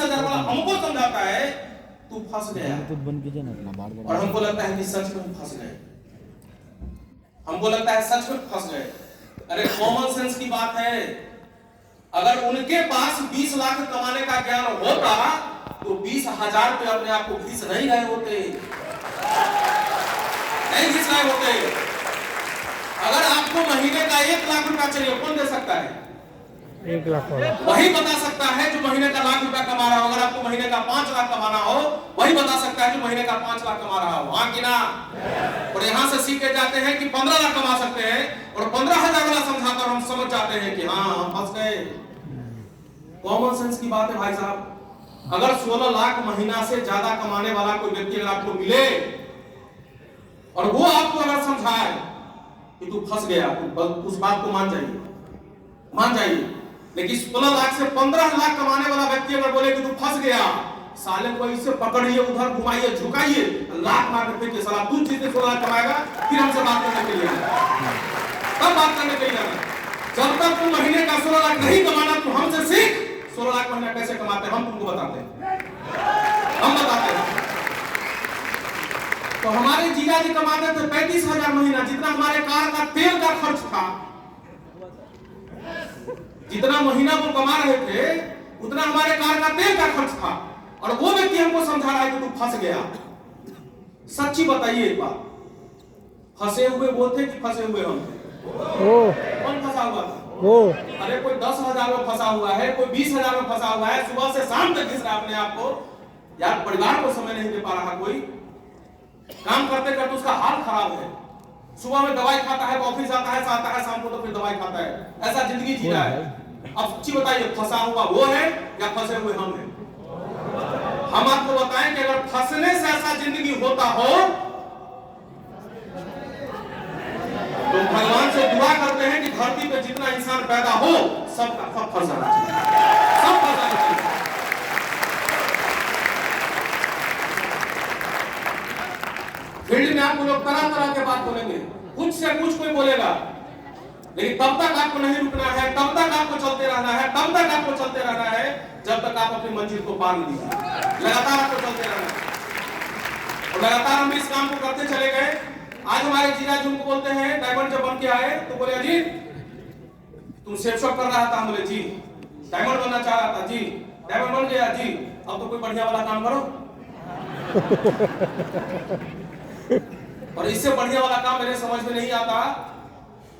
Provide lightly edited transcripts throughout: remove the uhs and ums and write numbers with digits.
20,000 वाला हमको समझाता है तू फंस गया, और हमको लगता है कि सच में फंस गए, हमको लगता है सच में फंस गए। अरे कॉमन सेंस की बात है, अगर उनके पास 20 लाख कमाने का ज्ञान होता तो 20,000 पे अपने आप को घिस नहीं रहे होते, नहीं घिस रहे होते। अगर आपको महीने का 1 लाख रुपया चाहिए, कौन दे सकता है? 1 लाख वही बता सकता है जो महीने का 1 लाख रुपया कमा रहा हो। अगर आपको महीने का 5 लाख कमाना हो, वही बता सकता है जो महीने का 5 लाख कमा रहा हो, हाँ कि ना? और यहां से सीख के जाते हैं कि 15 लाख कमा सकते हैं, और 15,000 वाला समझाकर हम समझ जाते हैं कि हाँ हम फंस गए। कॉमन सेंस की बात है भाई साहब। अगर 16 लाख महीना से ज्यादा कमाने वाला कोई व्यक्ति अगर आपको मिले और वो आपको अगर समझाए कि तू फंस गया, उस बात को मान जाइए। लेकिन 16 लाख से 15 लाख कमाने वाला व्यक्ति अगर बोले कि तू फंस गया, साले को इससे पकड़िए, उधर घुमाइए, झुकाइए, लाख मार के फेंकिए, साला तू चीज 16 लाख कमाएगा, फिर हमसे बात करने के लिए तब बात करने के लिए। जब तक तू महीने का 16 लाख नहीं कमाना, तू हमसे सीख 16 लाख महीना कैसे कमाते हैं, हम तुमको बताते हैं, हम बताते हैं। तो हमारे जीजा जी कमाते थे 35,000 महीना, जितना हमारे कार का तेल का खर्च था, जितना महीना वो कमा रहे थे उतना हमारे कार का तेल का खर्च था, और वो व्यक्ति हमको समझा रहा है कि तू फंस गया। सच्ची बताइए एक बात, फंसे हुए वो थे कि फंसे हुए हम थे? कौन फंसा हुआ था? अरे कोई 10,000 में फंसा हुआ है, कोई 20,000 में फंसा हुआ है, सुबह से शाम तक घिस रहा है अपने आप को, यार परिवार को समय नहीं दे पा रहा, कोई काम करते करते उसका हाल खराब है, सुबह में दवाई खाता है, ऑफिस आता है, शाम को तो फिर दवाई खाता है, ऐसा जिंदगी जी रहा है। अब सच्ची बताइए, फंसा हुआ वो है या फंसे हुए हम हैं? हम आपको बताएं कि अगर फंसने से ऐसा जिंदगी होता हो तो भगवान से दुआ करते हैं कि धरती पे जितना इंसान पैदा हो सबका सब फंस जाना चाहिए, सब फंस जाना चाहिए। फील्ड में आपको लोग तरह तरह के बात बोलेंगे, कुछ से कुछ कोई बोलेगा, लेकिन तब तक आपको नहीं रुकना है, तब तक आपको चलते रहना है, तब तक आपको चलते रहना है जब तक आप अपनी मंजिल को पार नहीं कीजिए। लगातार आपको चलते रहना है, और लगातार हम इस काम को करते चले गए। आज हमारे जीजा जी उनको बोलते हैं, डायमंड जब बन के आए तो बोले अजीत तुम सेफ शॉप कर रहा था, हम बोले जी। डायमंड बनना चाह रहा था जी, डायमंड बन गया जी, अब तो कोई बढ़िया वाला काम करो। और इससे बढ़िया वाला काम मेरे समझ में नहीं आता।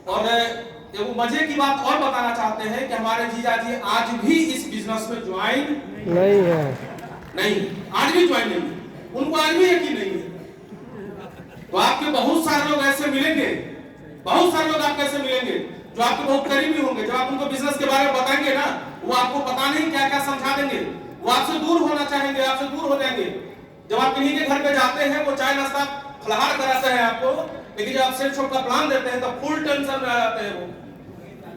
और वो मजे की बात और बताना चाहते हैं कि हमारे जीजा जी आज भी इस बिजनेस में ज्वाइन नहीं है, नहीं, आज भी ज्वाइन नहीं, उनको आज भी यकीन नहीं है। तो आपके बहुत सारे लोग ऐसे मिलेंगे, बहुत सारे लोग आपके ऐसे मिलेंगे जो आपके बहुत करीबी होंगे, जब आप उनको बिजनेस के बारे में बताएंगे ना, वो आपको पता नहीं क्या क्या समझा देंगे, वो आपसे दूर होना चाहेंगे, आपसे दूर हो जाएंगे। जब आप किन्हीं के घर पे जाते हैं, वो चाय नाश्ता फलहार कराते हैं आपको, लेकिन जब आप सेल्फ शॉप का प्लान देते हैं तो फुल टेंशन में आ जाते हैं वो,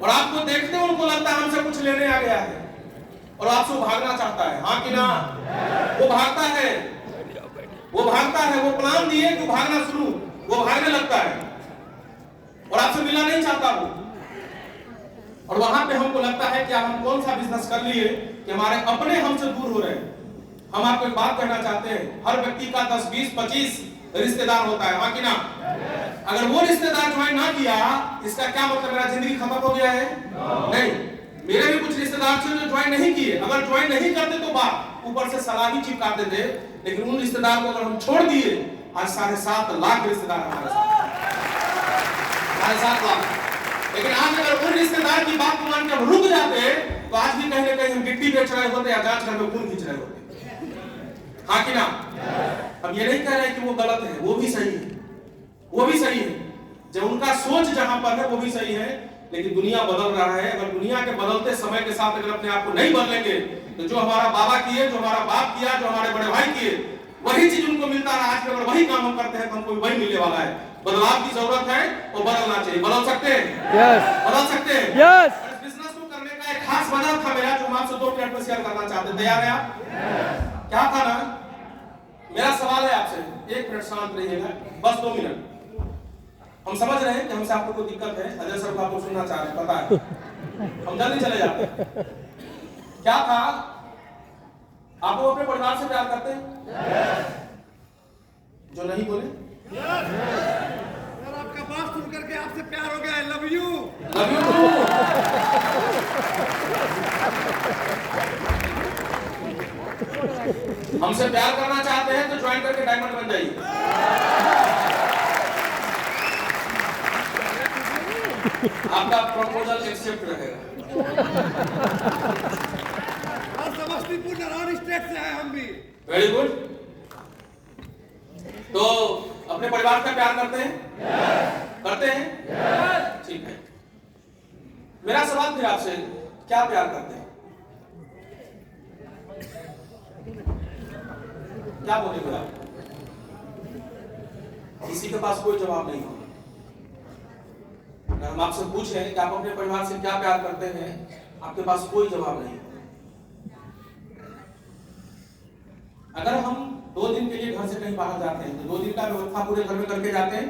और आपको देखते हैं उनको लगता है हमसे कुछ लेने आ गया है, और आपसे भागना चाहता है, हाँ कि ना? वो भागता है, वो भागता है, वो प्लान दिए कि भागना शुरू, वो भागने लगता है और आपसे मिलना नहीं चाहता वो। और वहां पे हमको लगता है कि हम कौन सा बिजनेस कर लिए कि हमारे अपने हमसे दूर हो रहे हैं। हम आपको एक बात कहना चाहते हैं, हर व्यक्ति का 10, 20, 25 रिश्तेदार होता है, हाँ कि ना? अगर वो रिश्तेदार ज्वाइन ना किया, इसका क्या मतलब मेरा जिंदगी खत्म हो गया है? नहीं, मेरे भी कुछ रिश्तेदार थे जो ज्वाइन नहीं किए। अगर ज्वाइन नहीं करते तो बात ऊपर से सलाह ही चिपका देते, लेकिन उन रिश्तेदार को अगर हम छोड़ दिए, आज 7.5 लाख रिश्तेदार हमारे साथ, 7.5 लाख। लेकिन आज अगर उन रिश्तेदार की बात को मान के हम रुक जाते तो आज भी कहीं ना कहीं हम गिट्टी बेच रहे होते या जांच घर में खून खींच रहे होते, हाँ कि ना? अब ये नहीं कह रहे कि वो गलत है, वो भी सही है, वो भी सही है। जब उनका सोच जहां पर है वो भी सही है, लेकिन दुनिया बदल रहा है। अगर दुनिया के बदलते समय के साथ अगर अपने आप को नहीं बदलेंगे तो जो हमारा बाबा किए, जो हमारा बाप किया, जो हमारे बड़े भाई किए, वही चीज उनको मिलता रहा। आज अगर वही काम हम करते हैं तो हमको वही मिलने वाला है। बदलाव की जरूरत है और बदलना चाहिए। बदल सकते हैं? यस, बदल सकते हैं? यस। इस बिजनेस को करने का एक खास वजह था मेरा, जो हम आपसे 2 मिनट में शेयर करना चाहते हैं। तैयार है आप? क्या था ना, मेरा सवाल है आपसे, 1 मिनट शांत रहिएगा, बस 2 मिनट। हम समझ रहे हैं कि हमसे आपको कोई दिक्कत है, अजय सर को आपको सुनना चाह रहे हैं, पता है, हम जल्दी चले जाते हैं। क्या था, आप वो अपने परिवार से प्यार करते हैं? जो नहीं बोले यार आपका बात सुन करके आपसे प्यार हो गया। Love you. Love you too. हमसे प्यार करना चाहते हैं तो ज्वाइन करके डायमंड बन जाइए। आपका प्रपोजल एक्सेप्ट रहेगा। और समस्तीपुर नारायण स्टेट से है हम भी। Very good. तो अपने परिवार का प्यार करते हैं? करते हैं? ठीक है। मेरा सवाल फिर आपसे, क्या प्यार करते हैं? क्या बोलेंगे आप? किसी के पास कोई जवाब नहीं होगा। अगर हम आपसे पूछें कि आप अपने परिवार से क्या प्यार करते हैं, आपके पास कोई जवाब नहीं होगा। अगर हम 2 दिन के लिए घर से कहीं बाहर जाते हैं तो 2 दिन का व्यवस्था पूरे घर में करके जाते हैं।